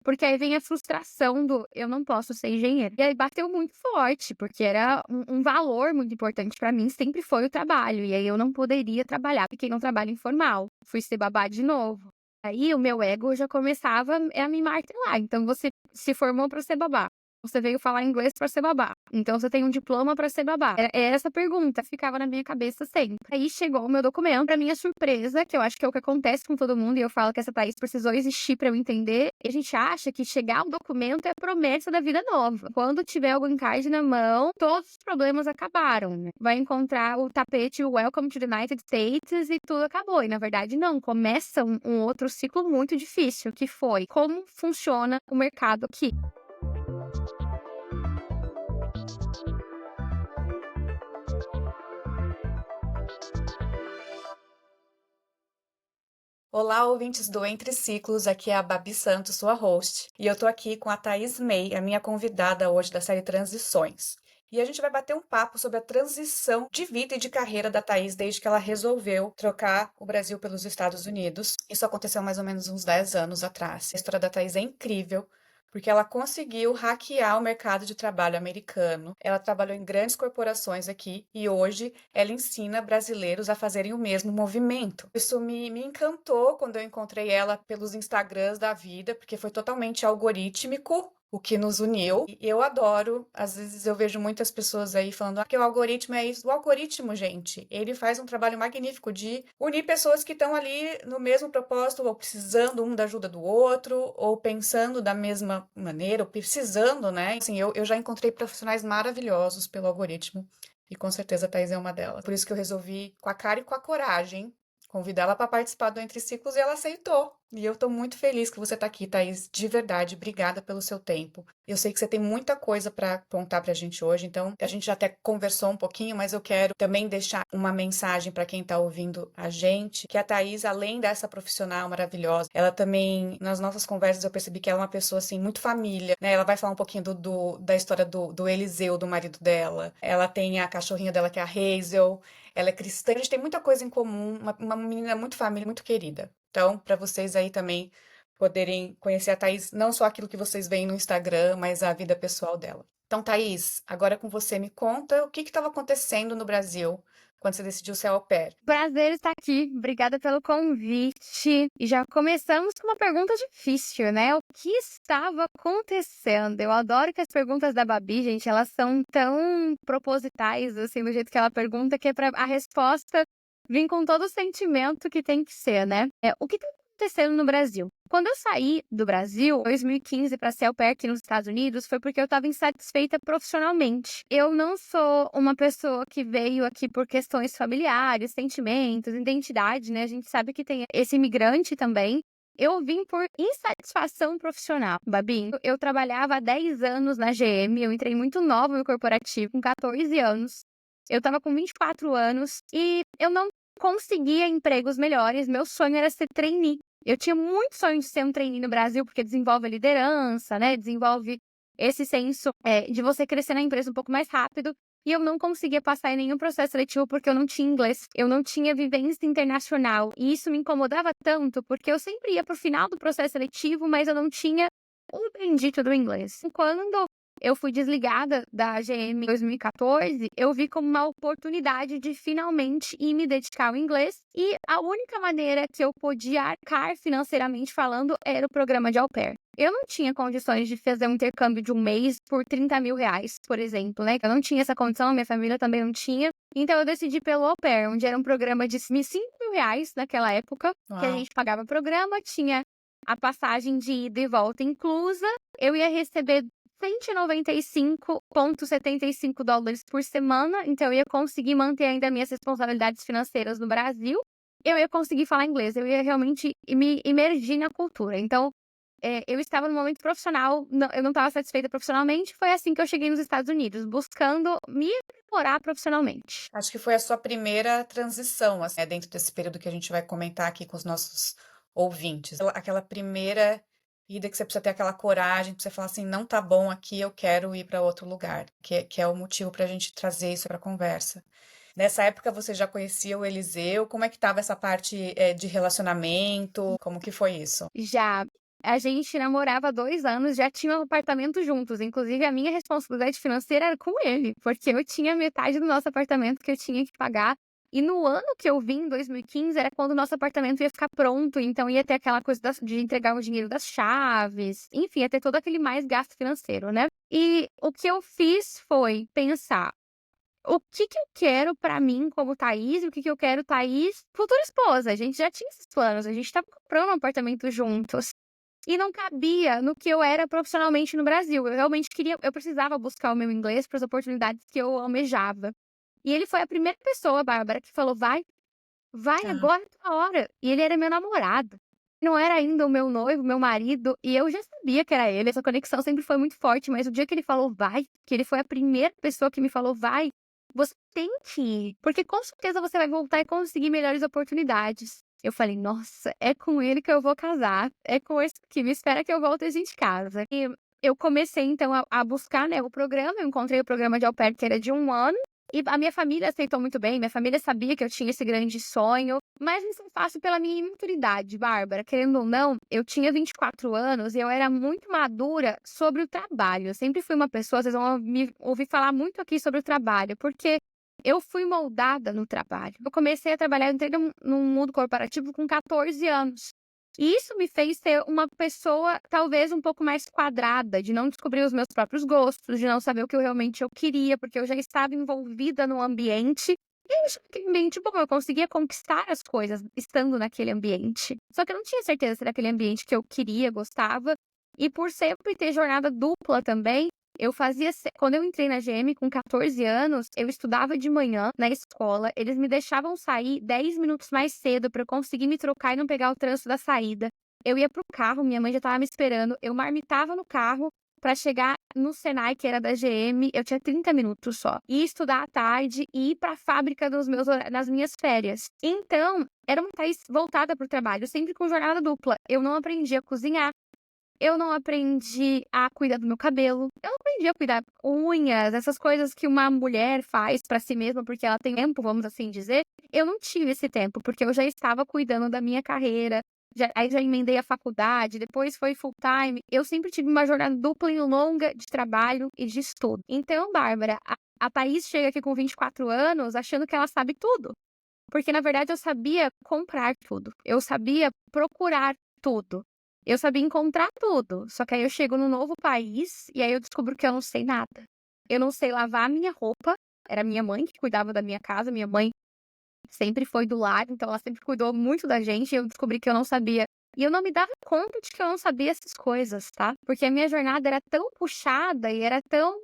Porque aí vem a frustração do: "Eu não posso ser engenheiro". E aí bateu muito forte, porque era um valor muito importante pra mim, sempre foi o trabalho, e aí eu não poderia trabalhar, fiquei no trabalho informal, fui ser babá de novo. Aí o meu ego já começava a me martelar: "Então você se formou pra ser babá, você veio falar inglês pra ser babá, então você tem um diploma pra ser babá". É essa pergunta que ficava na minha cabeça sempre. Aí chegou o meu documento, pra minha surpresa, que eu acho que é o que acontece com todo mundo, e eu falo que essa Thaís precisou existir pra eu entender, a gente acha que chegar o documento é a promessa da vida nova. Quando tiver algum card na mão, todos os problemas acabaram, né. Vai encontrar o tapete "Welcome to the United States" e tudo acabou, e na verdade não, começa um outro ciclo muito difícil, que foi: como funciona o mercado aqui. Olá, ouvintes do Entre Ciclos, aqui é a Babi Santos, sua host, e eu tô aqui com a Thaís May, a minha convidada hoje da série Transições. E a gente vai bater um papo sobre a transição de vida e de carreira da Thaís desde que ela resolveu trocar o Brasil pelos Estados Unidos. Isso aconteceu mais ou menos uns 10 anos atrás. A história da Thaís é incrível, porque ela conseguiu hackear o mercado de trabalho americano. Ela trabalhou em grandes corporações aqui e hoje ela ensina brasileiros a fazerem o mesmo movimento. Isso me encantou quando eu encontrei ela pelos Instagrams da vida, porque foi totalmente algorítmico o que nos uniu. E eu adoro, às vezes eu vejo muitas pessoas aí falando que o algoritmo é isso. O algoritmo, gente, ele faz um trabalho magnífico de unir pessoas que estão ali no mesmo propósito, ou precisando um da ajuda do outro, ou pensando da mesma maneira, ou precisando, né? Assim, eu já encontrei profissionais maravilhosos pelo algoritmo. E com certeza a Thaís é uma delas. Por isso que eu resolvi, com a cara e com a coragem, convidá-la para participar do Entre Ciclos e ela aceitou. E eu estou muito feliz que você está aqui, Thaís. De verdade, obrigada pelo seu tempo. Eu sei que você tem muita coisa para contar para a gente hoje, então a gente já até conversou um pouquinho, mas eu quero também deixar uma mensagem para quem está ouvindo a gente, que a Thaís, além dessa profissional maravilhosa, ela também, nas nossas conversas, eu percebi que ela é uma pessoa, assim, muito família, né? Ela vai falar um pouquinho da história do Eliseu, do marido dela. Ela tem a cachorrinha dela, que é a Hazel. Ela é cristã, a gente tem muita coisa em comum, uma menina muito família, muito querida. Então, para vocês aí também poderem conhecer a Thaís, não só aquilo que vocês veem no Instagram, mas a vida pessoal dela. Então, Thaís, agora com você, me conta o que estava acontecendo no Brasil quando você decidiu ser au pair. Prazer estar aqui, obrigada pelo convite. E já começamos com uma pergunta difícil, né? O que estava acontecendo? Eu adoro que as perguntas da Babi, gente, elas são tão propositais, assim, do jeito que ela pergunta, que é para a resposta vir com todo o sentimento que tem que ser, né? O que está acontecendo no Brasil? Quando eu saí do Brasil, em 2015, para ser au pair aqui nos Estados Unidos, foi porque eu estava insatisfeita profissionalmente. Eu não sou uma pessoa que veio aqui por questões familiares, sentimentos, identidade, né? A gente sabe que tem esse imigrante também. Eu vim por insatisfação profissional, Babi. Eu trabalhava há 10 anos na GM, eu entrei muito nova no corporativo, com 14 anos. Eu estava com 24 anos e eu não conseguia empregos melhores. Meu sonho era ser trainee. Eu tinha muito sonho de ser um trainee no Brasil, porque desenvolve a liderança, né, desenvolve esse senso, de você crescer na empresa um pouco mais rápido, e eu não conseguia passar em nenhum processo seletivo, porque eu não tinha inglês, eu não tinha vivência internacional, e isso me incomodava tanto, porque eu sempre ia para o final do processo seletivo, mas eu não tinha o bendito do inglês. Quando eu fui desligada da GM em 2014, eu vi como uma oportunidade de finalmente ir me dedicar ao inglês, e a única maneira que eu podia arcar financeiramente falando era o programa de au pair. Eu não tinha condições de fazer um intercâmbio de um mês por R$ 30.000, por exemplo, né? Eu não tinha essa condição, minha família também não tinha. Então eu decidi pelo au pair, onde era um programa de R$ 5.000 naquela época, que a Uau! gente pagava o programa, tinha a passagem de ida e volta inclusa, eu ia receber US$ 195,75 por semana, então eu ia conseguir manter ainda minhas responsabilidades financeiras no Brasil, eu ia conseguir falar inglês, eu ia realmente me imergir na cultura. Então, eu estava no momento profissional, eu não estava satisfeita profissionalmente, foi assim que eu cheguei nos Estados Unidos, buscando me aprimorar profissionalmente. Acho que foi a sua primeira transição, assim, dentro desse período que a gente vai comentar aqui com os nossos ouvintes. Aquela primeira ida que você precisa ter aquela coragem pra você falar assim, não tá bom aqui, eu quero ir para outro lugar, que é o motivo para a gente trazer isso para a conversa. Nessa época você já conhecia o Eliseu? Como é que estava essa parte, de relacionamento? Como que foi isso? Já. A gente namorava há 2 anos, já tinha um apartamento juntos, inclusive a minha responsabilidade financeira era com ele, porque eu tinha metade do nosso apartamento que eu tinha que pagar. E no ano que eu vim, em 2015, era quando o nosso apartamento ia ficar pronto, então ia ter aquela coisa de entregar o dinheiro das chaves, enfim, ia ter todo aquele mais gasto financeiro, né. E o que eu fiz foi pensar: "O que que eu quero pra mim como Thaís e o que que eu quero Thaís futura esposa?". A gente já tinha esses planos, a gente estava comprando um apartamento juntos. E não cabia no que eu era profissionalmente no Brasil. Eu realmente eu precisava buscar o meu inglês para as oportunidades que eu almejava. E ele foi a primeira pessoa, Bárbara, que falou: "Vai, vai, Tá. agora é tua hora". E ele era meu namorado. Não era ainda o meu noivo, meu marido, e eu já sabia que era ele, essa conexão sempre foi muito forte, mas o dia que ele falou: "Vai", que ele foi a primeira pessoa que me falou: "Vai, você tem que ir, porque com certeza você vai voltar e conseguir melhores oportunidades". Eu falei: "Nossa, é com ele que eu vou casar, é com esse que me espera que eu volte e a gente casa". E eu comecei então a buscar, né, o programa, eu encontrei o programa de au pair que era de 1 ano, e a minha família aceitou muito bem, minha família sabia que eu tinha esse grande sonho, mas não foi fácil pela minha imaturidade, Bárbara. Querendo ou não, eu tinha 24 anos e eu era muito madura sobre o trabalho. Eu sempre fui uma pessoa, vocês vão me ouvir falar muito aqui sobre o trabalho, porque eu fui moldada no trabalho. Eu comecei a trabalhar, eu entrei num mundo corporativo com 14 anos. E isso me fez ser uma pessoa talvez um pouco mais quadrada, de não descobrir os meus próprios gostos, de não saber o que eu realmente eu queria, porque eu já estava envolvida no ambiente. E eu achava aquele ambiente bom, eu conseguia conquistar as coisas estando naquele ambiente. Só que eu não tinha certeza se era aquele ambiente que eu queria, gostava. E por sempre ter jornada dupla também, eu fazia quando eu entrei na GM com 14 anos, eu estudava de manhã na escola, eles me deixavam sair 10 minutos mais cedo para eu conseguir me trocar e não pegar o trânsito da saída. Eu ia pro carro, minha mãe já estava me esperando, eu marmitava no carro para chegar no Senai, que era da GM, eu tinha 30 minutos só. E estudar à tarde e ir para a fábrica nas minhas férias. Então, era uma Thaís voltada para o trabalho, sempre com jornada dupla. Eu não aprendi a cozinhar, eu não aprendi a cuidar do meu cabelo, eu não aprendi a cuidar unhas, essas coisas que uma mulher faz pra si mesma, porque ela tem tempo, vamos assim dizer. Eu não tive esse tempo, porque eu já estava cuidando da minha carreira, aí já emendei a faculdade, depois foi full time. Eu sempre tive uma jornada dupla e longa de trabalho e de estudo. Então, Bárbara, a Thaís chega aqui com 24 anos achando que ela sabe tudo, porque na verdade eu sabia comprar tudo, eu sabia procurar tudo. Eu sabia encontrar tudo, só que aí eu chego num novo país e aí eu descubro que eu não sei nada. Eu não sei lavar a minha roupa, era minha mãe que cuidava da minha casa, minha mãe sempre foi do lar, então ela sempre cuidou muito da gente, e eu descobri que eu não sabia. E eu não me dava conta de que eu não sabia essas coisas, tá? Porque a minha jornada era tão puxada e era tão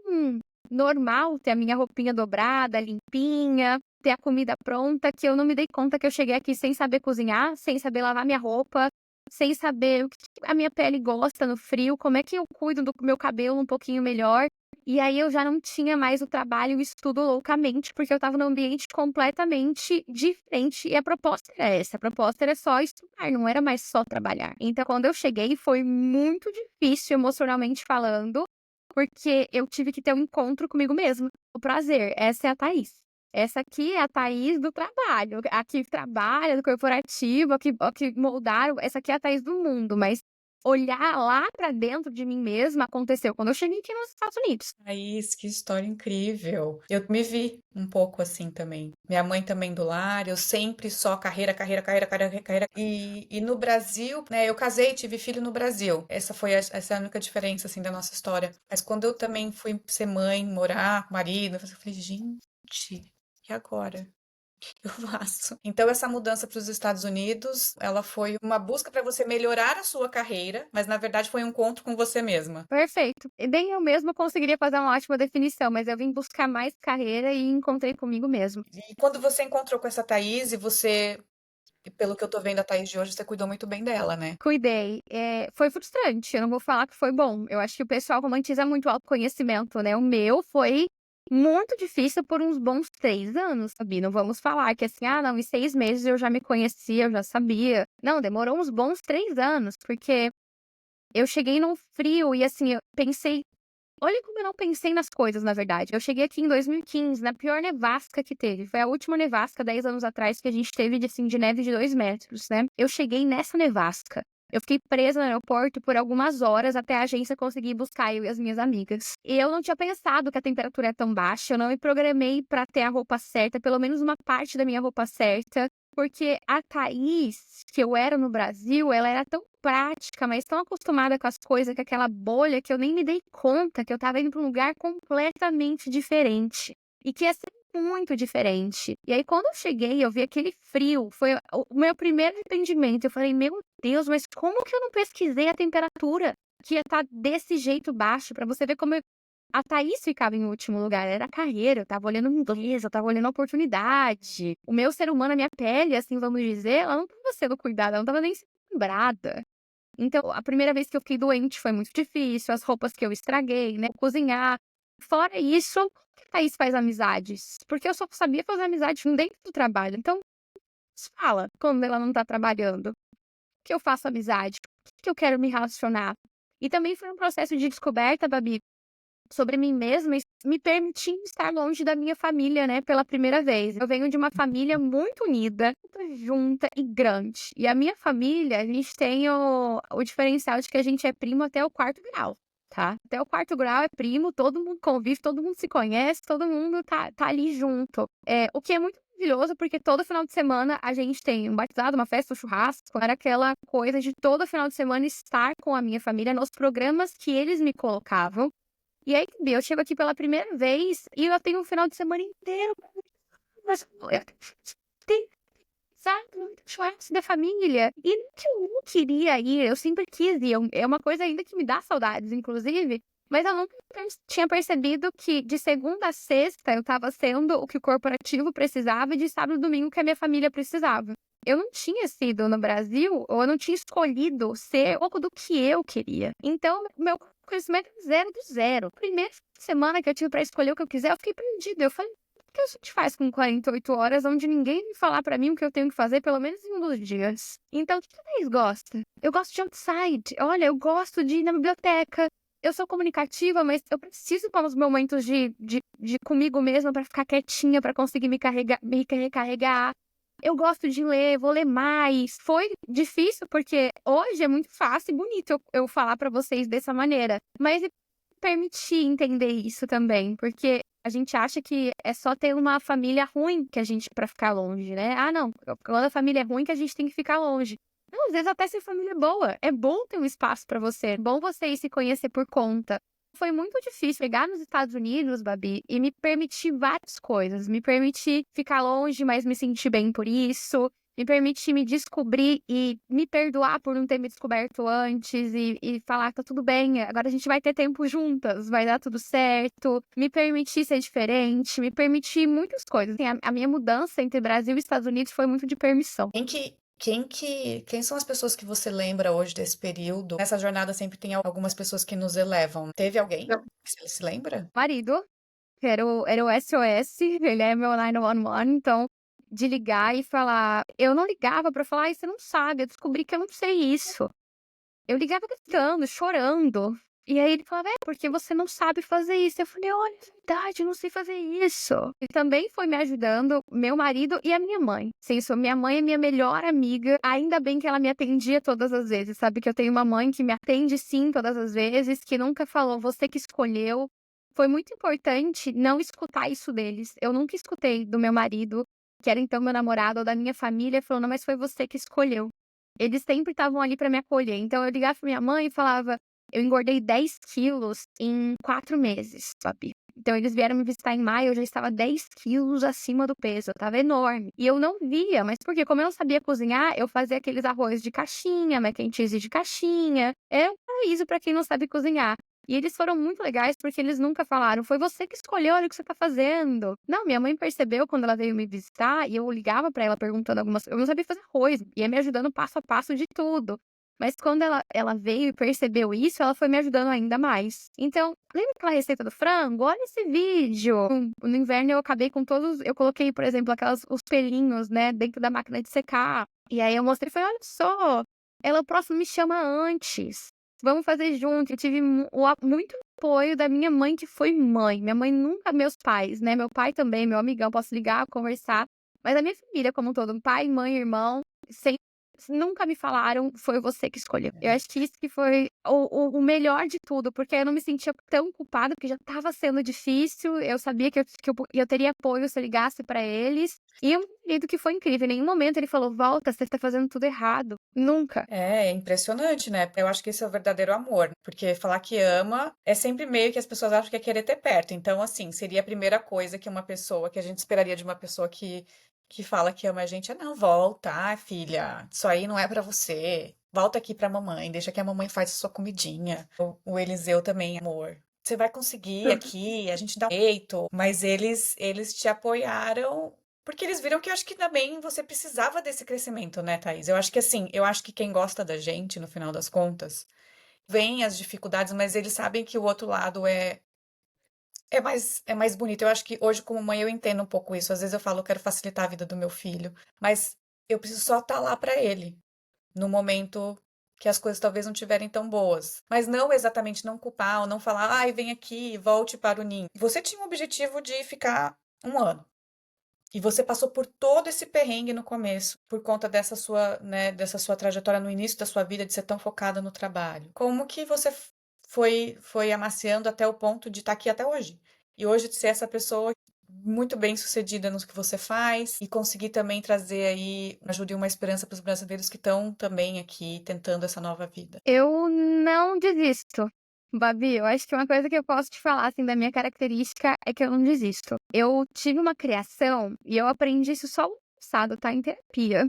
normal ter a minha roupinha dobrada, limpinha, ter a comida pronta, que eu não me dei conta que eu cheguei aqui sem saber cozinhar, sem saber lavar minha roupa, sem saber o que a minha pele gosta no frio, como é que eu cuido do meu cabelo um pouquinho melhor. E aí eu já não tinha mais o trabalho e o estudo loucamente, porque eu estava num ambiente completamente diferente e a proposta era essa, a proposta era só estudar, não era mais só trabalhar. Então quando eu cheguei foi muito difícil emocionalmente falando, porque eu tive que ter um encontro comigo mesma. O prazer, essa é a Thaís. Essa aqui é a Thaís do trabalho, a que trabalha, do corporativo, a que moldaram, essa aqui é a Thaís do mundo, mas olhar lá pra dentro de mim mesma aconteceu quando eu cheguei aqui nos Estados Unidos. Thaís, que história incrível. Eu me vi um pouco assim também. Minha mãe também do lar, eu sempre só carreira, carreira, carreira, carreira, carreira. E no Brasil, né, eu casei, tive filho no Brasil. Essa é a única diferença, assim, da nossa história. Mas quando eu também fui ser mãe, morar com marido, eu falei, gente, e agora? Eu faço. Então, essa mudança para os Estados Unidos, ela foi uma busca para você melhorar a sua carreira, mas na verdade foi um encontro com você mesma. Perfeito. E nem eu mesma conseguiria fazer uma ótima definição, mas eu vim buscar mais carreira e encontrei comigo mesma. E quando você encontrou com essa Thaís e você, pelo que eu tô vendo a Thaís de hoje, você cuidou muito bem dela, né? Cuidei. Foi frustrante, eu não vou falar que foi bom. Eu acho que o pessoal romantiza muito o autoconhecimento, né. O meu foi muito difícil por uns bons 3 anos, sabe. Não vamos falar que assim: "Ah, não, em 6 meses eu já me conhecia, eu já sabia". Não, demorou uns bons 3 anos, porque eu cheguei num frio e assim, eu pensei, olha como eu não pensei nas coisas, na verdade. Eu cheguei aqui em 2015, na pior nevasca que teve. Foi a última nevasca 10 anos atrás que a gente teve de, assim, de neve de 2 metros, né. Eu cheguei nessa nevasca. Eu fiquei presa no aeroporto por algumas horas até a agência conseguir buscar eu e as minhas amigas. E eu não tinha pensado que a temperatura é tão baixa, eu não me programei para ter a roupa certa, pelo menos uma parte da minha roupa certa, porque a Thaís, que eu era no Brasil, ela era tão prática, mas tão acostumada com as coisas, com aquela bolha, que eu nem me dei conta que eu estava indo para um lugar completamente diferente. E que ia ser muito diferente. E aí, quando eu cheguei, eu vi aquele frio, foi o meu primeiro arrependimento. Eu falei, meu Deus, mas como que eu não pesquisei a temperatura que ia estar desse jeito baixo, pra você ver como a Thaís ficava em último lugar, era a carreira, eu tava olhando o inglês, eu tava olhando a oportunidade. O meu ser humano, a minha pele, assim, vamos dizer, ela não tava sendo cuidada, ela não tava nem sendo lembrada. Então, a primeira vez que eu fiquei doente foi muito difícil, as roupas que eu estraguei, né, cozinhar. Fora isso, por que a Thaís faz amizades? Porque eu só sabia fazer amizade dentro do trabalho. Então, fala quando ela não tá trabalhando. Que eu faço amizade? Que eu quero me relacionar? E também foi um processo de descoberta, Babi, sobre mim mesma e me permitindo estar longe da minha família, né, pela primeira vez. Eu venho de uma família muito unida, muito junta e grande. E a minha família, a gente tem o diferencial de que a gente é primo até o 4º grau, tá? Até o 4º grau é primo, todo mundo convive, todo mundo se conhece, todo mundo tá ali junto. O que é muito maravilhoso, porque todo final de semana a gente tem um batizado, uma festa, um churrasco. Era aquela coisa de todo final de semana estar com a minha família nos programas que eles me colocavam. E aí, eu chego aqui pela primeira vez e eu tenho um final de semana inteiro. Mas eu tenho, sabe, um churrasco da família. E não que eu não queria ir, eu sempre quis ir. É uma coisa ainda que me dá saudades, inclusive. Mas eu nunca tinha percebido que de segunda a sexta eu estava sendo o que o corporativo precisava e de sábado e domingo o que a minha família precisava. Eu não tinha sido no Brasil, ou eu não tinha escolhido ser um pouco do que eu queria. Então, meu conhecimento é zero do zero. Primeira semana que eu tive para escolher o que eu quiser, eu fiquei perdida. Eu falei, o que a gente faz com 48 horas onde ninguém me falar para mim o que eu tenho que fazer, pelo menos em um dos dias? Então, o que vocês gostam? Eu gosto de outside. Olha, eu gosto de ir na biblioteca. Eu sou comunicativa, mas eu preciso para os momentos de comigo mesma para ficar quietinha, para conseguir me recarregar. Eu gosto de ler, vou ler mais. Foi difícil, porque hoje é muito fácil e bonito eu falar pra vocês dessa maneira. Mas permitir entender isso também, porque a gente acha que é só ter uma família ruim que a gente pra ficar longe, né? Ah, não, quando a família é ruim que a gente tem que ficar longe. Não, às vezes até se a família é boa. É bom ter um espaço pra você, é bom você ir se conhecer por conta. Foi muito difícil chegar nos Estados Unidos, Babi, e me permitir várias coisas. Me permitir ficar longe, mas me sentir bem por isso. Me permitir me descobrir e me perdoar por não ter me descoberto antes e falar que tá tudo bem, agora a gente vai ter tempo juntas, vai dar tudo certo. Me permitir ser diferente, me permitir muitas coisas. Assim, a minha mudança entre Brasil e Estados Unidos foi muito de permissão. Quem são as pessoas que você lembra hoje desse período? Nessa jornada sempre tem algumas pessoas que nos elevam. Teve alguém que você se lembra? Marido, que era o SOS, ele é meu 911, então de ligar e falar. Eu não ligava pra falar, ai, você não sabe, eu descobri que eu não sei isso. Eu ligava gritando, chorando. E aí ele falava, porque você não sabe fazer isso. Eu falei, olha, é verdade, eu não sei fazer isso. E também foi me ajudando meu marido e a minha mãe. Sim, minha mãe é minha melhor amiga. Ainda bem que ela me atendia todas as vezes, sabe? Que eu tenho uma mãe que me atende sim todas as vezes, que nunca falou, você que escolheu. Foi muito importante não escutar isso deles. Eu nunca escutei do meu marido, que era então meu namorado, ou da minha família, falando, mas foi você que escolheu. Eles sempre estavam ali para me acolher. Então eu ligava pra minha mãe e falava, eu engordei 10 quilos em 4 meses, sabe? Então eles vieram me visitar em maio, eu já estava 10 quilos acima do peso, eu estava enorme. E eu não via, mas porque como eu não sabia cozinhar, eu fazia aqueles arroz de caixinha, mac and cheese de caixinha. É um paraíso para quem não sabe cozinhar. E eles foram muito legais porque eles nunca falaram, foi você que escolheu, olha o que você tá fazendo. Não, minha mãe percebeu quando ela veio me visitar e eu ligava pra ela perguntando algumas coisas. Eu não sabia fazer arroz, ia me ajudando passo a passo de tudo. Mas quando ela veio e percebeu isso, ela foi me ajudando ainda mais. Então, lembra aquela receita do frango? Olha esse vídeo. No inverno eu acabei com todos. Eu coloquei, por exemplo, os pelinhos, né, dentro da máquina de secar. E aí eu mostrei e falei: olha só, ela o próximo me chama antes. Vamos fazer junto. Eu tive muito apoio da minha mãe, que foi mãe. Minha mãe nunca, meus pais, né? Meu pai também, meu amigão, posso ligar, conversar. Mas a minha família como um todo, pai, mãe, irmão, sempre nunca me falaram, foi você que escolheu. Eu acho que isso que foi o melhor de tudo, porque eu não me sentia tão culpada, porque já estava sendo difícil, eu sabia que eu teria apoio se eu ligasse pra eles. E o marido que foi incrível, em nenhum momento ele falou: "Volta, você tá fazendo tudo errado". Nunca. É impressionante, né? Eu acho que esse é o verdadeiro amor, porque falar que ama é sempre meio que as pessoas acham que é querer ter perto. Então, assim, seria a primeira coisa que uma pessoa, que a gente esperaria de uma pessoa que fala que ama a gente, é não, volta, filha, isso aí não é pra você. Volta aqui pra mamãe, deixa que a mamãe faz a sua comidinha. O Eliseu também, amor. Você vai conseguir aqui, a gente dá um jeito, mas eles te apoiaram porque eles viram que eu acho que também você precisava desse crescimento, né, Thaís? Eu acho que assim, eu acho que quem gosta da gente, no final das contas, vem as dificuldades, mas eles sabem que o outro lado é mais bonito. Eu acho que hoje, como mãe, eu entendo um pouco isso. Às vezes eu falo, eu quero facilitar a vida do meu filho, mas eu preciso só estar lá para ele, no momento que as coisas talvez não estiverem tão boas. Mas não exatamente não culpar ou não falar, ai, vem aqui, volte para o ninho. Você tinha o objetivo de ficar 1 ano. E você passou por todo esse perrengue no começo, por conta dessa sua, né, dessa sua trajetória no início da sua vida de ser tão focada no trabalho. Como que você foi amaciando até o ponto de estar aqui até hoje? E hoje de ser essa pessoa muito bem sucedida no que você faz e conseguir também trazer aí ajuda e uma esperança para os brasileiros que estão também aqui tentando essa nova vida. Eu não desisto. Babi, eu acho que uma coisa que eu posso te falar, assim, da minha característica é que eu não desisto. Eu tive uma criação e eu aprendi isso só no passado, tá? Em terapia.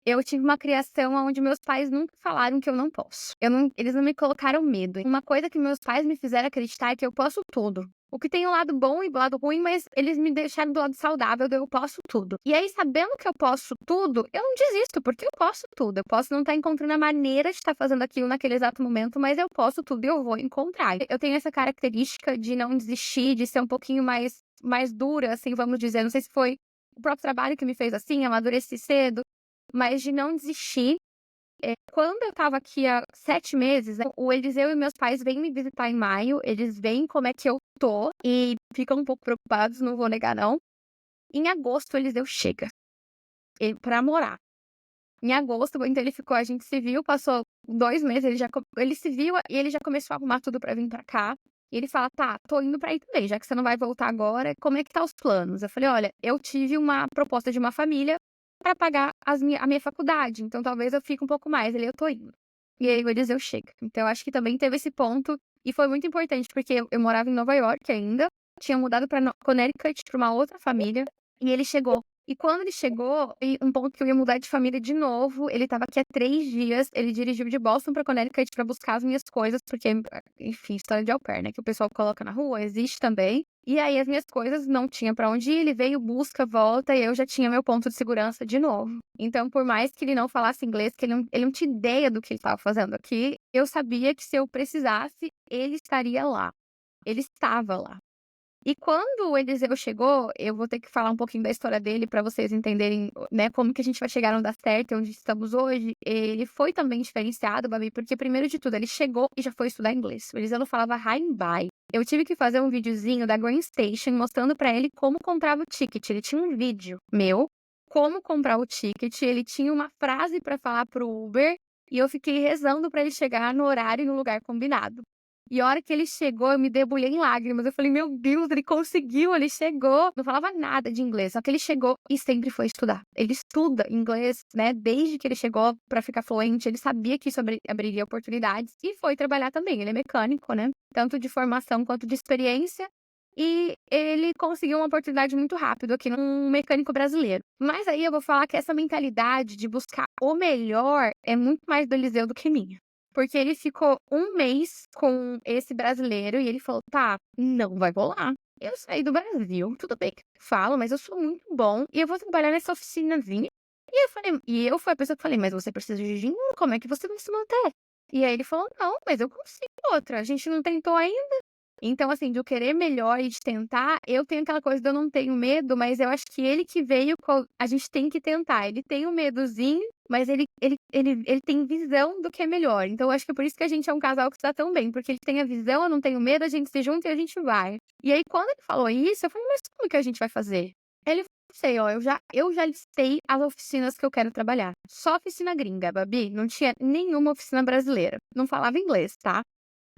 Eu tive uma criação onde meus pais nunca falaram que eu não posso. Eles não me colocaram medo. Uma coisa que meus pais me fizeram acreditar é que eu posso tudo. O que tem o lado bom e o lado ruim, mas eles me deixaram do lado saudável, eu posso tudo. E aí, sabendo que eu posso tudo, eu não desisto, porque eu posso tudo. Eu posso não estar encontrando a maneira de estar fazendo aquilo naquele exato momento, mas eu posso tudo e eu vou encontrar. Eu tenho essa característica de não desistir, de ser um pouquinho mais dura, assim, vamos dizer. Não sei se foi o próprio trabalho que me fez assim, amadureci cedo, mas de não desistir. Quando eu estava aqui há 7 meses, né, o Eliseu e meus pais vêm me visitar em maio, eles veem como é que eu tô e ficam um pouco preocupados, não vou negar não. Em agosto, o Eliseu chega, pra morar. Em agosto, então ele ficou, a gente se viu, passou 2 meses, ele se viu e ele já começou a arrumar tudo pra vir pra cá. E ele fala: "Tá, tô indo pra aí também, já que você não vai voltar agora, como é que tá os planos?" Eu falei: "Olha, eu tive uma proposta de uma família pra pagar a minha faculdade, então talvez eu fique um pouco mais". Ele: "Eu tô indo". E aí o Eliseu chega. Então eu acho que também teve esse ponto, e foi muito importante, porque eu morava em Nova York ainda, tinha mudado pra Connecticut, pra uma outra família, e ele chegou. E quando ele chegou, e um ponto que eu ia mudar de família de novo, ele estava aqui há 3 dias, ele dirigiu de Boston pra Connecticut pra buscar as minhas coisas, porque, enfim, história de au pair, né, que o pessoal coloca na rua, existe também. E aí as minhas coisas não tinha pra onde ir, ele veio, busca, volta, e eu já tinha meu ponto de segurança de novo. Então, por mais que ele não falasse inglês, que ele não tinha ideia do que ele estava fazendo aqui, eu sabia que se eu precisasse, ele estaria lá. Ele estava lá. E quando o Eliseu chegou, eu vou ter que falar um pouquinho da história dele para vocês entenderem, né, como que a gente vai chegar no Dar Certo, onde estamos hoje. Ele foi também diferenciado, Babi, porque primeiro de tudo, ele chegou e já foi estudar inglês. O Eliseu não falava hi and bye. Eu tive que fazer um videozinho da Green Station mostrando para ele como comprava o ticket. Ele tinha um vídeo meu, como comprar o ticket, ele tinha uma frase para falar pro Uber e eu fiquei rezando para ele chegar no horário e no lugar combinado. E a hora que ele chegou, eu me debulhei em lágrimas. Eu falei: "Meu Deus, ele conseguiu, ele chegou". Não falava nada de inglês, só que ele chegou e sempre foi estudar. Ele estuda inglês, né, desde que ele chegou pra ficar fluente, ele sabia que isso abriria oportunidades e foi trabalhar também. Ele é mecânico, né, tanto de formação quanto de experiência, e ele conseguiu uma oportunidade muito rápido aqui num mecânico brasileiro. Mas aí eu vou falar que essa mentalidade de buscar o melhor é muito mais do Eliseu do que minha. Porque ele ficou 1 mês com esse brasileiro e ele falou: "Tá, não vai rolar. Eu saí do Brasil, tudo bem que eu falo, mas eu sou muito bom e eu vou trabalhar nessa oficinazinha". E eu fui a pessoa que falei: "Mas você precisa de dinheiro, como é que você vai se manter?". E aí ele falou: "Não, mas eu consigo outra, a gente não tentou ainda". Então, assim, de eu querer melhor e de tentar, eu tenho aquela coisa de eu não tenho medo, mas eu acho que ele que veio com a gente tem que tentar. Ele tem o medozinho, mas ele tem visão do que é melhor. Então eu acho que é por isso que a gente é um casal que se dá tão bem, porque ele tem a visão, eu não tenho medo, a gente se junta e a gente vai. E aí quando ele falou isso, eu falei: "Mas como que a gente vai fazer?". Ele sei, ó, eu já listei as oficinas que eu quero trabalhar. Só oficina gringa, Babi, não tinha nenhuma oficina brasileira. Não falava inglês, tá?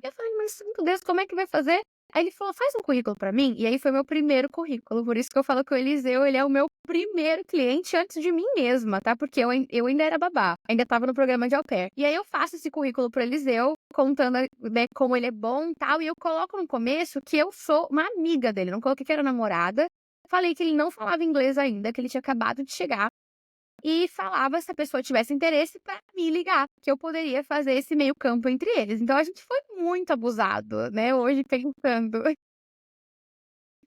Eu falei: "Mas, meu Deus, como é que vai fazer?" Aí ele falou: "Faz um currículo pra mim", e aí foi meu primeiro currículo, por isso que eu falo que o Eliseu, ele é o meu primeiro cliente antes de mim mesma, tá, porque eu ainda era babá, ainda estava no programa de au pair. E aí eu faço esse currículo para o Eliseu, contando, né, como ele é bom e tal, e eu coloco no começo que eu sou uma amiga dele, não coloquei que era namorada, falei que ele não falava inglês ainda, que ele tinha acabado de chegar, e falava se a pessoa tivesse interesse pra me ligar, que eu poderia fazer esse meio campo entre eles. Então a gente foi muito abusado, né, hoje pensando.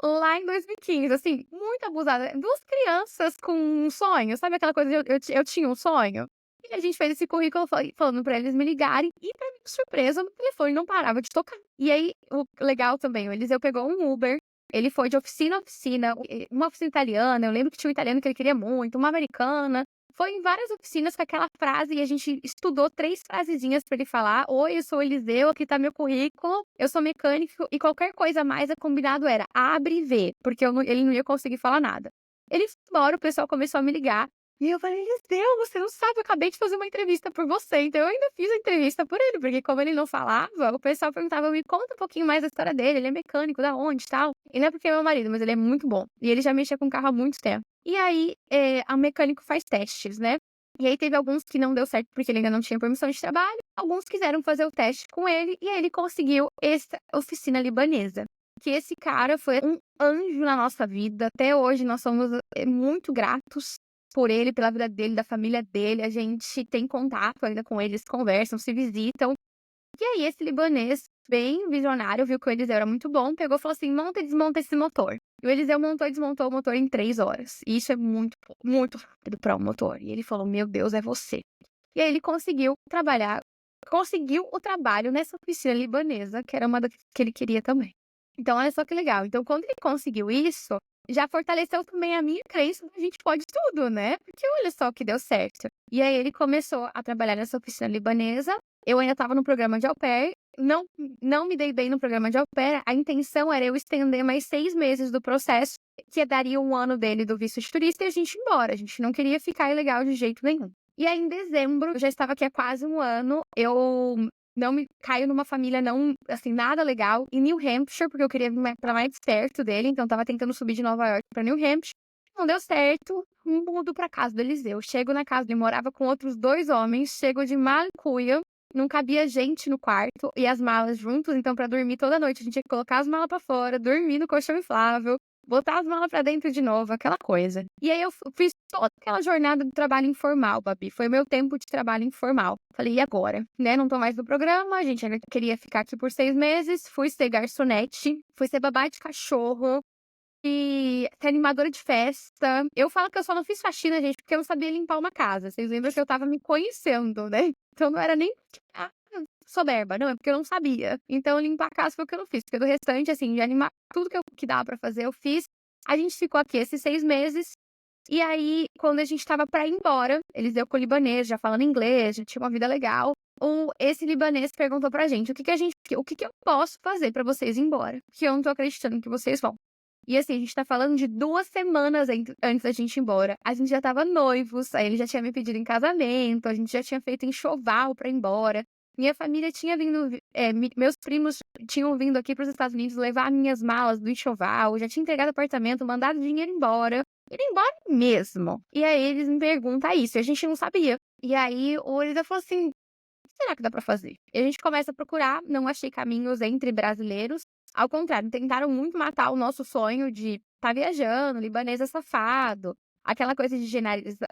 Lá em 2015, assim, muito abusada. 2 crianças com um sonho, sabe aquela coisa de eu tinha um sonho? E a gente fez esse currículo falando pra eles me ligarem e pra minha surpresa, o telefone não parava de tocar. E aí, o legal também, o Eliseu pegou um Uber, ele foi de oficina a oficina, uma oficina italiana, eu lembro que tinha um italiano que ele queria muito, uma americana. Foi em várias oficinas com aquela frase e a gente estudou 3 frasezinhas pra ele falar: "Oi, eu sou o Eliseu, aqui tá meu currículo, eu sou mecânico", e qualquer coisa a mais, o combinado era abre e vê, porque ele não ia conseguir falar nada. Ele foi embora, o pessoal começou a me ligar, e eu falei: "Eliseu, você não sabe, eu acabei de fazer uma entrevista por você", então eu ainda fiz a entrevista por ele, porque como ele não falava, o pessoal perguntava: "Me conta um pouquinho mais da história dele, ele é mecânico, da onde, tal?". E não é porque é meu marido, mas ele é muito bom, e ele já mexia com carro há muito tempo. E aí, a mecânico faz testes, né. E aí teve alguns que não deu certo, porque ele ainda não tinha permissão de trabalho, alguns quiseram fazer o teste com ele, e aí ele conseguiu essa oficina libanesa. Que esse cara foi um anjo na nossa vida, até hoje nós somos, muito gratos por ele, pela vida dele, da família dele, a gente tem contato ainda com eles, conversam, se visitam. E aí esse libanês, bem visionário, viu que o Eliseu era muito bom, pegou e falou assim: "Monta e desmonta esse motor". E o Eliseu montou e desmontou o motor em 3 horas. E isso é muito rápido para um motor. E ele falou: "Meu Deus, é você". E aí ele conseguiu o trabalho nessa oficina libanesa, que era uma das que ele queria também. Então olha só que legal. Então quando ele conseguiu isso, já fortaleceu também a minha crença que a gente pode tudo, né, porque olha só que deu certo. E aí ele começou a trabalhar nessa oficina libanesa, eu ainda estava no programa de au pair, não não me dei bem no programa de au pair, a intenção era eu estender mais 6 meses do processo, que daria 1 ano dele do visto de turista e a gente ir embora, a gente não queria ficar ilegal de jeito nenhum. E aí em dezembro, eu já estava aqui há quase 1 ano, eu não me caio numa família não, assim, nada legal, em New Hampshire, porque eu queria vir pra mais perto dele, então estava tentando subir de Nova York pra New Hampshire, não deu certo, mudo pra casa do Eliseu. Chego na casa, ele morava com outros 2 homens, chego de mala e cuia, não cabia gente no quarto e as malas juntos, então pra dormir toda noite a gente tinha que colocar as malas pra fora, dormir no colchão inflável, botar as malas pra dentro de novo, aquela coisa. E aí eu fiz toda aquela jornada do trabalho informal, Babi, foi meu tempo de trabalho informal. Falei: "E agora?", né, não tô mais no programa, a gente ainda queria ficar aqui por 6 meses, fui ser garçonete, fui ser babá de cachorro, e ser animadora de festa. Eu falo que eu só não fiz faxina, gente, porque eu não sabia limpar uma casa. Vocês lembram que eu estava me conhecendo, né. Então não era nem ah, soberba, não, é porque eu não sabia. Então limpar a casa foi o que eu não fiz, porque do restante, assim, de animar tudo que dava pra fazer, eu fiz. A gente ficou aqui esses 6 meses, e aí quando a gente estava pra ir embora, eles deu com o libanês, já falando inglês, já tinha uma vida legal, esse libanês perguntou pra gente: "O que que eu posso fazer pra vocês ir embora? Porque eu não tô acreditando que vocês vão". E assim, a gente tá falando de 2 semanas antes da gente ir embora. A gente já estava noivos, aí ele já tinha me pedido em casamento, a gente já tinha feito enxoval pra ir embora. Minha família tinha vindo meus primos tinham vindo aqui para os Estados Unidos levar minhas malas do enxoval, já tinha entregado apartamento, mandado dinheiro embora, ir embora mesmo. E aí eles me perguntam isso, e a gente não sabia. E aí o Oliver falou assim: "Será que dá pra fazer?". E a gente começa a procurar, não achei caminhos entre brasileiros, ao contrário, tentaram muito matar o nosso sonho de estar viajando, libanês é safado, aquela coisa de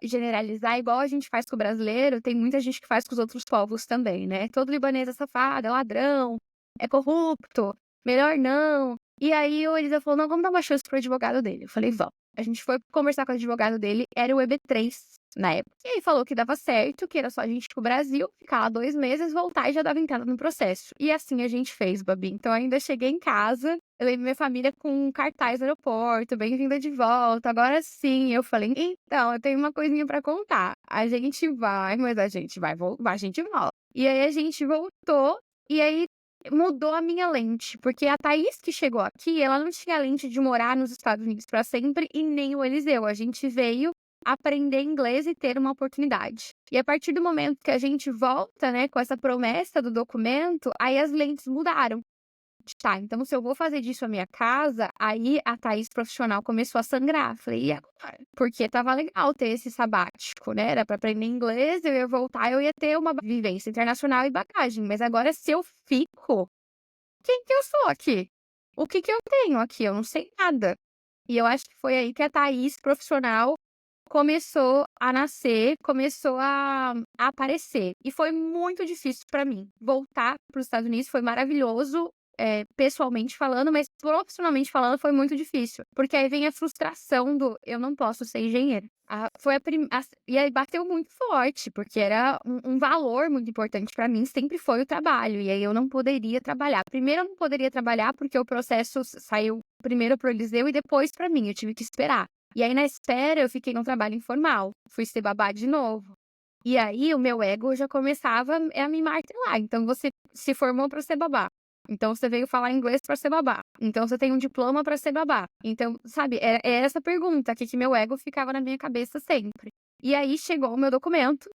generalizar igual a gente faz com o brasileiro, tem muita gente que faz com os outros povos também, né. Todo libanês é safado, é ladrão, é corrupto, melhor não. E aí o Eliseu falou: "Não, vamos dar uma chance para o advogado dele". Eu falei: "Vamos". A gente foi conversar com o advogado dele, era o EB3 na época. E aí falou que dava certo, que era só a gente ir para o Brasil, ficar lá 2 meses, voltar e já dava entrada no processo. E assim a gente fez, Babi. Então ainda cheguei em casa, eu lembro minha família com um cartaz no aeroporto: "Bem-vinda de volta, agora sim". Eu falei: "Então, eu tenho uma coisinha pra contar. A gente vai, mas a gente vai a gente volta". E aí a gente voltou, e aí mudou a minha lente, porque a Thaís que chegou aqui, ela não tinha a lente de morar nos Estados Unidos para sempre e nem o Eliseu. A gente veio aprender inglês e ter uma oportunidade. E a partir do momento que a gente volta, né, com essa promessa do documento, aí as lentes mudaram. Tá, então se eu vou fazer disso a minha casa, aí a Thaís profissional começou a sangrar. Falei: "E agora?". Porque estava legal ter esse sabático, né, era para aprender inglês, eu ia voltar, eu ia ter uma vivência internacional e bagagem, mas agora se eu fico, quem que eu sou aqui? O que que eu tenho aqui? Eu não sei nada. E eu acho que foi aí que a Thaís profissional começou a nascer, começou a aparecer. E foi muito difícil para mim. Voltar para os Estados Unidos foi maravilhoso, pessoalmente falando, mas profissionalmente falando foi muito difícil. Porque aí vem a frustração do eu não posso ser engenheiro. Foi e aí bateu muito forte, porque era um valor muito importante para mim, sempre foi o trabalho. E aí eu não poderia trabalhar. Primeiro eu não poderia trabalhar porque o processo saiu primeiro para o Eliseu e depois para mim, eu tive que esperar. E aí, na espera, eu fiquei num trabalho informal, fui ser babá de novo. E aí, o meu ego já começava a me martelar. Então, você se formou para ser babá. Então, você veio falar inglês para ser babá. Então, você tem um diploma para ser babá. Então, sabe, era essa pergunta que meu ego ficava na minha cabeça sempre. E aí, chegou o meu documento.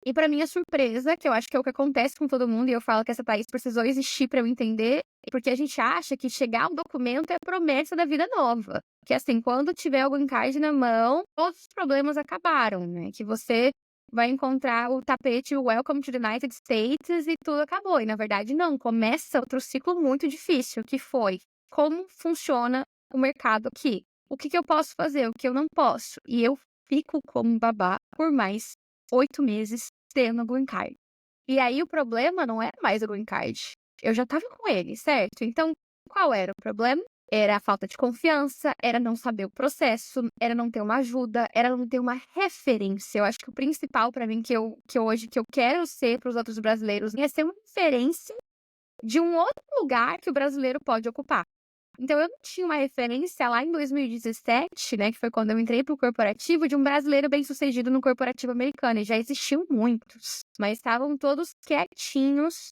E para minha surpresa, que eu acho que é o que acontece com todo mundo, e eu falo que essa Thaís precisou existir para eu entender, porque a gente acha que chegar ao documento é a promessa da vida nova. Que assim, quando tiver o green card na mão, todos os problemas acabaram, né? Que você vai encontrar o tapete Welcome to the United States e tudo acabou. E na verdade não, começa outro ciclo muito difícil, que foi como funciona o mercado aqui. O que eu posso fazer, o que eu não posso. E eu fico como babá por mais 8 meses tendo o green card. E aí o problema não era mais o green card, eu já estava com ele, certo? Então, qual era o problema? Era a falta de confiança, era não saber o processo, era não ter uma ajuda, era não ter uma referência. Eu acho que o principal para mim que hoje que eu quero ser para os outros brasileiros é ser uma referência de um outro lugar que o brasileiro pode ocupar. Então eu não tinha uma referência lá em 2017, né, que foi quando eu entrei para o corporativo, de um brasileiro bem-sucedido no corporativo americano, e já existiam muitos, mas estavam todos quietinhos,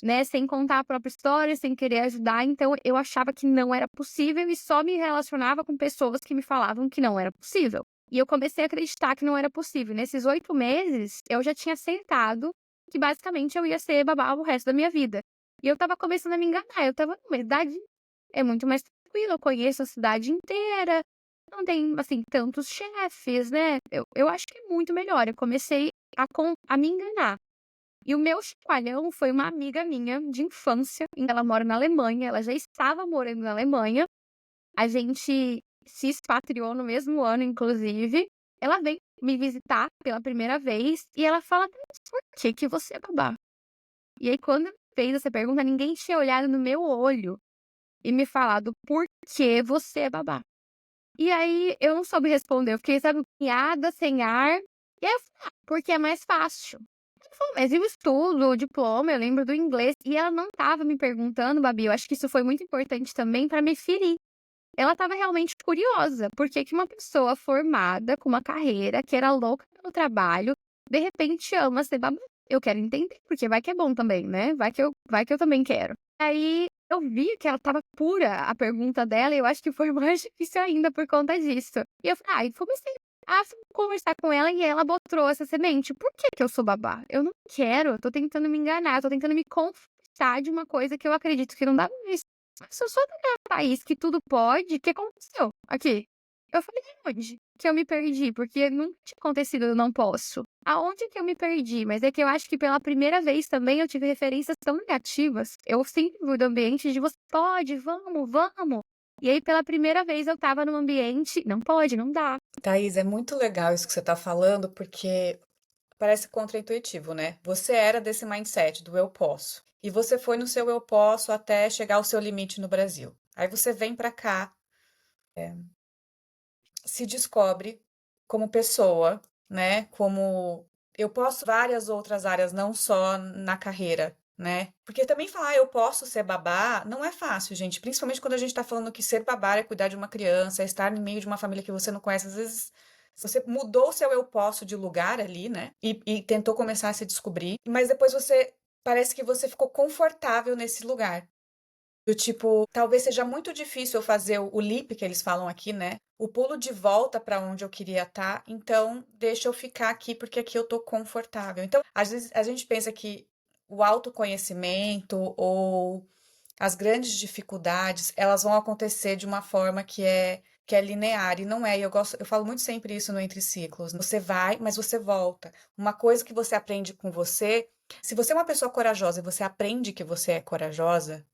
né, sem contar a própria história, sem querer ajudar, então eu achava que não era possível e só me relacionava com pessoas que me falavam que não era possível. E eu comecei a acreditar que não era possível. Nesses 8 meses, eu já tinha acertado que basicamente eu ia ser babá o resto da minha vida. E eu estava começando a me enganar, eu estava numa idade é muito mais tranquilo, eu conheço a cidade inteira, não tem, assim, tantos chefes, né. Eu acho que é muito melhor, eu comecei a me enganar. E o meu chacoalhão foi uma amiga minha de infância, ela mora na Alemanha, ela já estava morando na Alemanha, a gente se expatriou no mesmo ano, inclusive. Ela veio me visitar pela primeira vez e ela fala: "Mas por que você é babá?". E aí quando fez essa pergunta, ninguém tinha olhado no meu olho e me falado: "Por que você é babá?". E aí eu não soube responder, eu fiquei, sabe, piada sem ar, e aí eu falei: "Ah, porque é mais fácil". Ela falou: "Mas e o estudo, o diploma?". Eu lembro do inglês, e ela não estava me perguntando, Babi, eu acho que isso foi muito importante também para me ferir. Ela estava realmente curiosa, por que que uma pessoa formada, com uma carreira, que era louca pelo trabalho, de repente ama ser babá. Eu quero entender, porque vai que é bom também, né, vai que eu também quero. Aí eu vi que ela estava pura a pergunta dela, e eu acho que foi mais difícil ainda por conta disso. E eu falei: "Ai", comecei a conversar com ela e ela botou essa semente. "Por que que eu sou babá? Eu não quero, eu tô tentando me enganar, eu tô tentando me conquistar de uma coisa que eu acredito que não dá mais. Se eu sou daquele país que tudo pode, o que aconteceu aqui?". Eu falei: "Aonde que eu me perdi?", porque nunca tinha acontecido eu não posso. Aonde que eu me perdi? Mas é que eu acho que pela primeira vez também eu tive referências tão negativas. Eu sempre fui do ambiente de: "Você pode, vamos, vamos". E aí pela primeira vez eu estava num ambiente: "Não pode, não dá". Thaís, é muito legal isso que você está falando, porque parece contraintuitivo, né? Você era desse mindset do eu posso. E você foi no seu eu posso até chegar ao seu limite no Brasil. Aí você vem para cá, se descobre como pessoa, né? Como eu posso várias outras áreas, não só na carreira, né? Porque também falar eu posso ser babá não é fácil, gente. Principalmente quando a gente tá falando que ser babá é cuidar de uma criança, é estar no meio de uma família que você não conhece. Às vezes você mudou o seu eu posso de lugar ali, né? E tentou começar a se descobrir, mas depois você parece que você ficou confortável nesse lugar. Do tipo, talvez seja muito difícil eu fazer o leap que eles falam aqui, né? O pulo de volta para onde eu queria estar, então deixa eu ficar aqui porque aqui eu tô confortável. Então, às vezes a gente pensa que o autoconhecimento ou as grandes dificuldades, elas vão acontecer de uma forma que é linear e não é. E eu falo muito sempre isso no Entre Ciclos. Você vai, mas você volta. Uma coisa que você aprende com você, se você é uma pessoa corajosa e você aprende que você é corajosa,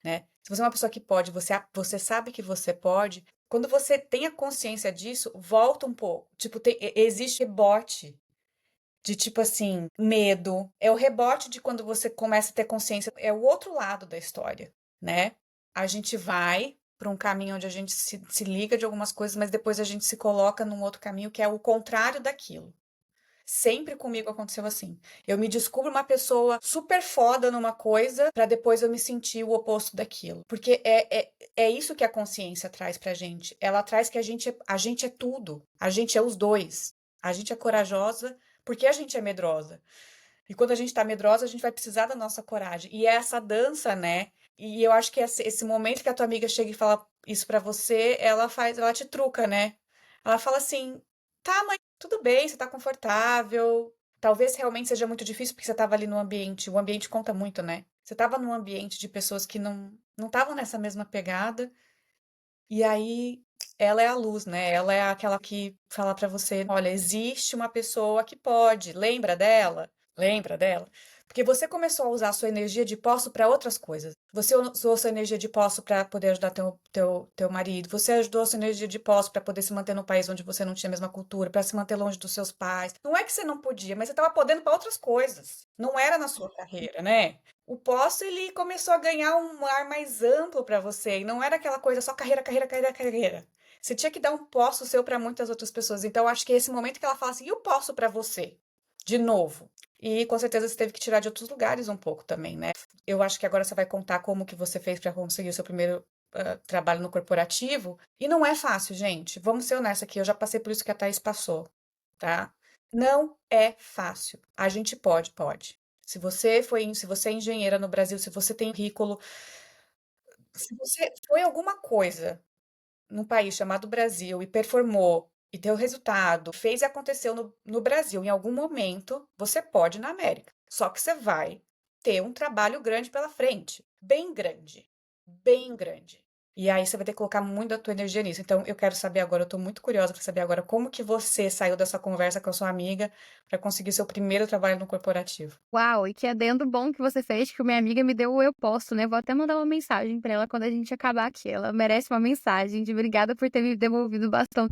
né? Se você é uma pessoa que pode, você sabe que você pode. Quando você tem a consciência disso, volta um pouco. Tipo, existe rebote de tipo assim, medo. É o rebote de quando você começa a ter consciência. É o outro lado da história, né? A gente vai para um caminho onde a gente se liga de algumas coisas, mas depois a gente se coloca num outro caminho que é o contrário daquilo. Sempre comigo aconteceu assim. Eu me descubro uma pessoa super foda numa coisa para depois eu me sentir o oposto daquilo. Porque é isso que a consciência traz pra gente. Ela traz que a gente é tudo. A gente é os dois. A gente é corajosa porque a gente é medrosa. E quando a gente tá medrosa, a gente vai precisar da nossa coragem. E é essa dança, né? E eu acho que esse momento que a tua amiga chega e fala isso pra você, ela te truca, né? Ela fala assim: tá, mãe, tudo bem, você tá confortável. Talvez realmente seja muito difícil porque você tava ali no ambiente. O ambiente conta muito, né? Você tava num ambiente de pessoas que não estavam nessa mesma pegada. E aí ela é a luz, né? Ela é aquela que fala pra você: olha, existe uma pessoa que pode. Lembra dela? Lembra dela? Porque você começou a usar a sua energia de poço para outras coisas. Você usou a sua energia de poço para poder ajudar teu marido. Você ajudou a sua energia de poço para poder se manter num país onde você não tinha a mesma cultura, para se manter longe dos seus pais. Não é que você não podia, mas você estava podendo para outras coisas. Não era na sua carreira, né? O poço ele começou a ganhar um ar mais amplo para você e não era aquela coisa só carreira, carreira, carreira, carreira. Você tinha que dar um poço seu para muitas outras pessoas. Então, eu acho que é esse momento que ela fala assim: e o poço para você? De novo. E com certeza você teve que tirar de outros lugares um pouco também, né? Eu acho que agora você vai contar como que você fez para conseguir o seu primeiro trabalho no corporativo. E não é fácil, gente. Vamos ser honestos aqui. Eu já passei por isso que a Thaís passou, tá? Não é fácil. A gente pode. Se você é engenheira no Brasil, se você tem currículo, se você foi alguma coisa num país chamado Brasil e performou e deu resultado, fez e aconteceu no Brasil, em algum momento, você pode ir na América. Só que você vai ter um trabalho grande pela frente, bem grande, bem grande. E aí você vai ter que colocar muito da tua energia nisso. Então eu quero saber agora, eu tô muito curiosa para saber agora como que você saiu dessa conversa com a sua amiga para conseguir seu primeiro trabalho no corporativo. Uau, e que adendo bom que você fez, que minha amiga me deu o eu posso, né? Vou até mandar uma mensagem pra ela quando a gente acabar aqui. Ela merece uma mensagem de obrigada por ter me devolvido o bastão.